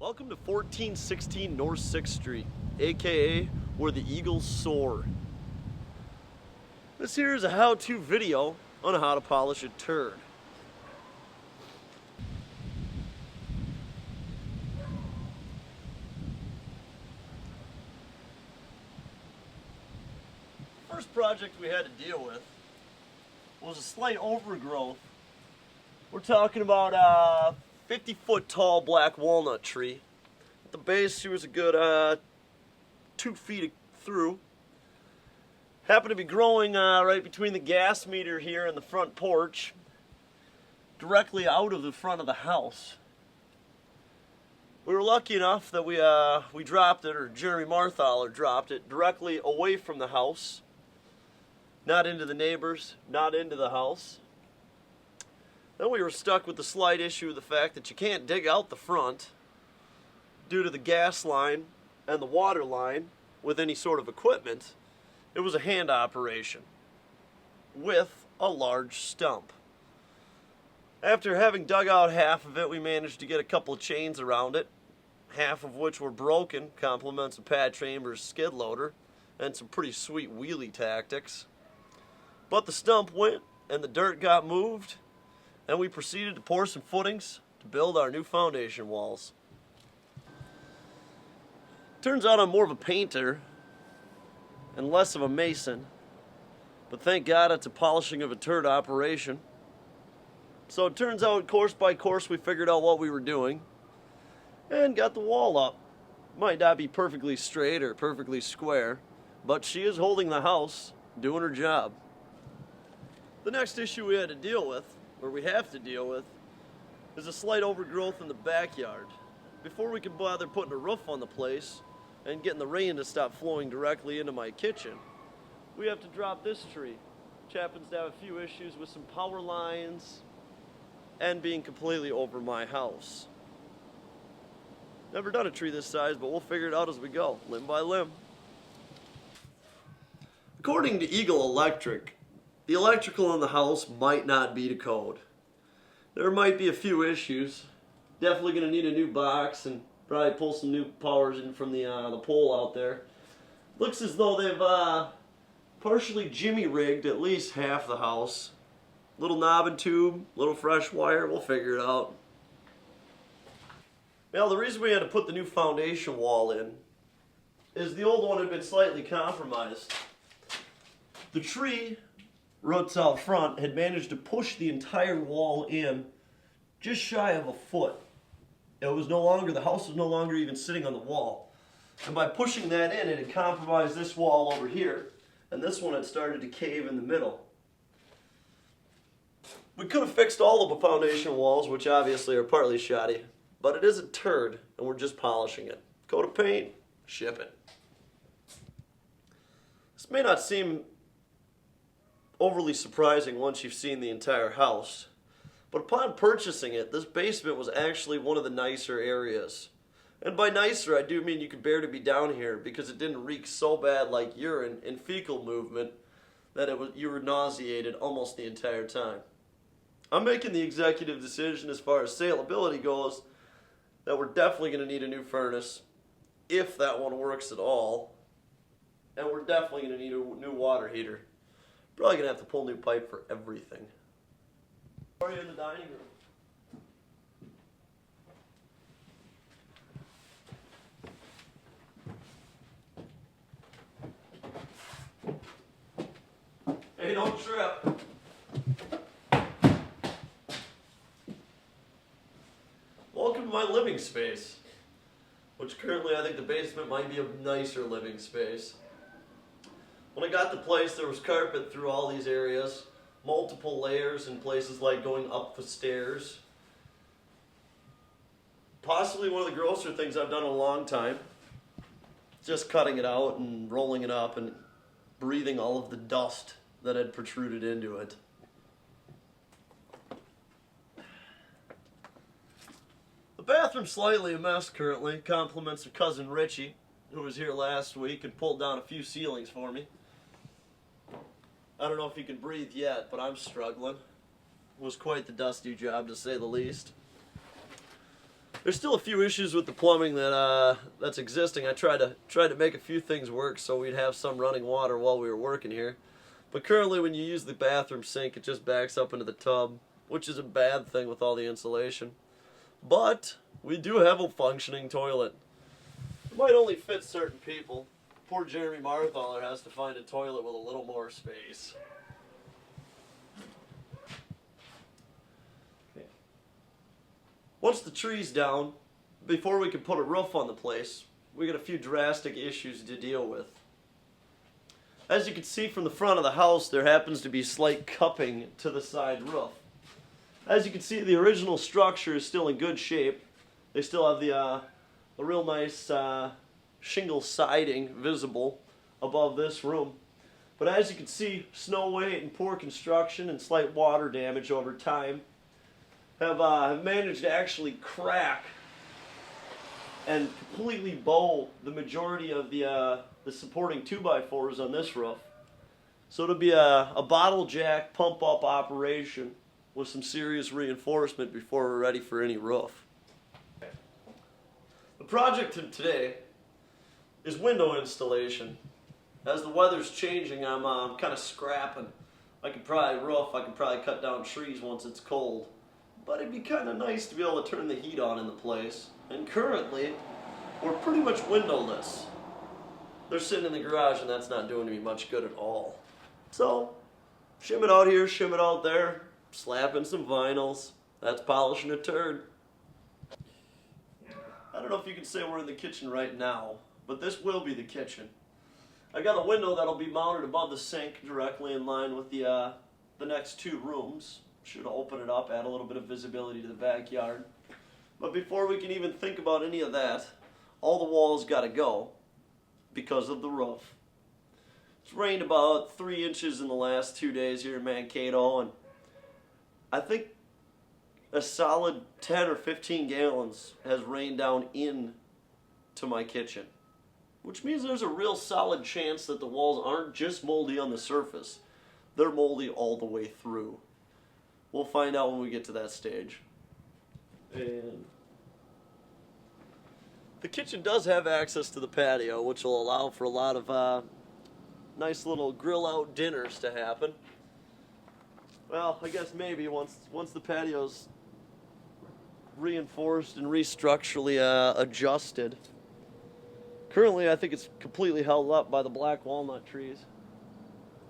Welcome to 1416 North 6th Street, aka where the Eagles soar. This here is a how-to video on how to polish a turd. First project we had to deal with was a slight overgrowth. We're talking about a 50-foot tall black walnut tree. At the base, she was a good 2 feet through. Happened to be growing right between the gas meter here and the front porch, directly out of the front of the house. We were lucky enough that we dropped it, or Jeremy Marthaler dropped it, directly away from the house. Not into the neighbors, not into the house. Then we were stuck with the slight issue of the fact that you can't dig out the front due to the gas line and the water line with any sort of equipment. It was a hand operation with a large stump. After having dug out half of it, we managed to get a couple of chains around it, half of which were broken, compliments of Pat Chambers' skid loader and some pretty sweet wheelie tactics. But the stump went and the dirt got moved, and we proceeded to pour some footings to build our new foundation walls. Turns out I'm more of a painter and less of a mason, but thank God it's a polishing of a turd operation. So it turns out course by course we figured out what we were doing and got the wall up. Might not be perfectly straight or perfectly square, but she is holding the house, doing her job. The next issue we had to deal with, or we have to deal with, is a slight overgrowth in the backyard. Before we can bother putting a roof on the place and getting the rain to stop flowing directly into my kitchen, we have to drop this tree, which happens to have a few issues with some power lines and being completely over my house. Never done a tree this size, but we'll figure it out as we go, limb by limb. According to Eagle Electric, the electrical in the house might not be to code. There might be a few issues. Definitely going to need a new box and probably pull some new powers in from the pole out there. Looks as though they've partially jimmy rigged at least half the house. Little knob and tube, little fresh wire, we'll figure it out. Now the reason we had to put the new foundation wall in is the old one had been slightly compromised. The tree roots out front had managed to push the entire wall in just shy of a foot. It was no longer, the house was no longer even sitting on the wall. And by pushing that in, it had compromised this wall over here, and this one had started to cave in the middle. We could have fixed all of the foundation walls, which obviously are partly shoddy, but it is a turd, and we're just polishing it. Coat of paint, ship it. This may not seem overly surprising once you've seen the entire house, but upon purchasing it, this basement was actually one of the nicer areas. And by nicer, I do mean you could bear to be down here because it didn't reek so bad like urine and fecal movement that you were nauseated almost the entire time. I'm making the executive decision as far as saleability goes that we're definitely going to need a new furnace, if that one works at all, and we're definitely going to need a new water heater. Probably going to have to pull new pipe for everything. How are you in the dining room? Hey, don't trip. Welcome to my living space, which currently I think the basement might be a nicer living space. When I got the place, there was carpet through all these areas, multiple layers in places like going up the stairs. Possibly one of the grosser things I've done in a long time. Just cutting it out and rolling it up and breathing all of the dust that had protruded into it. The bathroom's slightly a mess currently. Compliments of cousin Richie, who was here last week and pulled down a few ceilings for me. I don't know if he can breathe yet, but I'm struggling. It was quite the dusty job, to say the least. There's still a few issues with the plumbing that's existing. I tried to make a few things work so we'd have some running water while we were working here. But currently when you use the bathroom sink, it just backs up into the tub, which is a bad thing with all the insulation. But we do have a functioning toilet. It might only fit certain people. Poor Jeremy Marthaler has to find a toilet with a little more space. Once the tree's down, before we can put a roof on the place, we got a few drastic issues to deal with. As you can see from the front of the house, there happens to be slight cupping to the side roof. As you can see, the original structure is still in good shape. They still have the real nice shingle siding visible above this room. But as you can see, snow weight and poor construction and slight water damage over time have managed to actually crack and completely bow the majority of the supporting 2x4s on this roof. So it'll be a bottle jack pump up operation with some serious reinforcement before we're ready for any roof. The project today is window installation. As the weather's changing, I'm kind of scrapping. I could probably roof, I could probably cut down trees once it's cold. But it'd be kind of nice to be able to turn the heat on in the place. And currently, we're pretty much windowless. They're sitting in the garage and that's not doing me much good at all. So, shim it out here, shim it out there, slapping some vinyls. That's polishing a turd. I don't know if you can say we're in the kitchen right now, but this will be the kitchen. I got a window that'll be mounted above the sink directly in line with the next two rooms. Should open it up, add a little bit of visibility to the backyard. But before we can even think about any of that, all the walls got to go because of the roof. It's rained about 3 inches in the last 2 days here in Mankato, and I think a solid 10 or 15 gallons has rained down into my kitchen, which means there's a real solid chance that the walls aren't just moldy on the surface, they're moldy all the way through. We'll find out when we get to that stage. And the kitchen does have access to the patio, which will allow for a lot of nice little grill out dinners to happen. Well, I guess maybe once the patio's reinforced and restructurally adjusted. Currently, I think it's completely held up by the black walnut trees,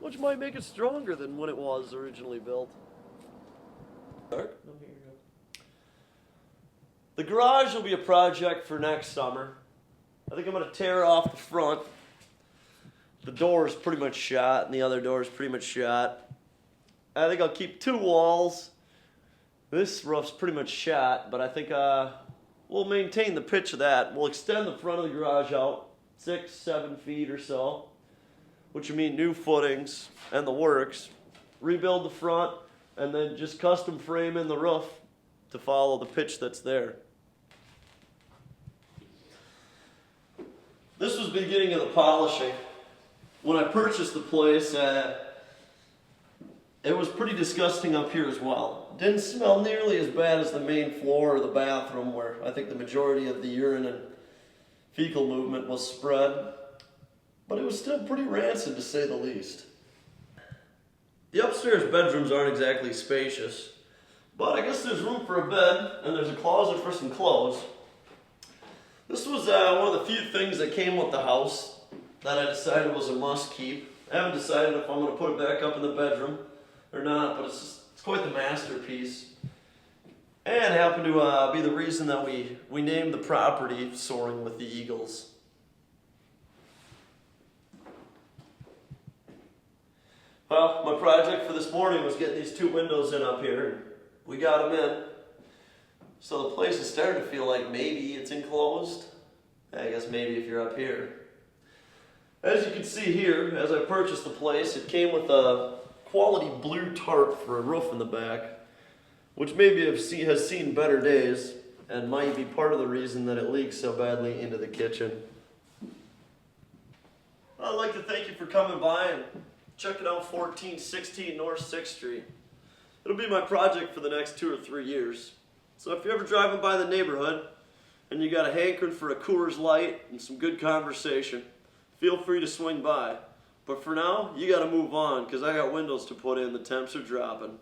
which might make it stronger than when it was originally built. The garage will be a project for next summer. I think I'm going to tear off the front. The door is pretty much shot, and the other door is pretty much shot. I think I'll keep 2 walls. This roof's pretty much shot, but I think we'll maintain the pitch of that. We'll extend the front of the garage out 6-7 feet or so, which would mean new footings and the works. Rebuild the front, and then just custom frame in the roof to follow the pitch that's there. This was the beginning of the polishing. When I purchased the place, it was pretty disgusting up here as well. It didn't smell nearly as bad as the main floor or the bathroom, where I think the majority of the urine and fecal movement was spread. But it was still pretty rancid, to say the least. The upstairs bedrooms aren't exactly spacious, but I guess there's room for a bed, and there's a closet for some clothes. This was one of the few things that came with the house that I decided was a must keep. I haven't decided if I'm going to put it back up in the bedroom or not, but it's quite the masterpiece. And happened to be the reason that we named the property Soaring with the Eagles. Well, my project for this morning was getting these 2 windows in up here. We got them in. So the place is starting to feel like maybe it's enclosed. I guess maybe if you're up here. As you can see here, as I purchased the place, it came with a quality blue tarp for a roof in the back, which maybe has seen better days and might be part of the reason that it leaks so badly into the kitchen. I'd like to thank you for coming by and checking out 1416 North 6th Street. It'll be my project for the next 2 or 3 years. So if you're ever driving by the neighborhood, and you got a hankering for a Coors Light and some good conversation, feel free to swing by. But for now, you got to move on because I got windows to put in. The temps are dropping.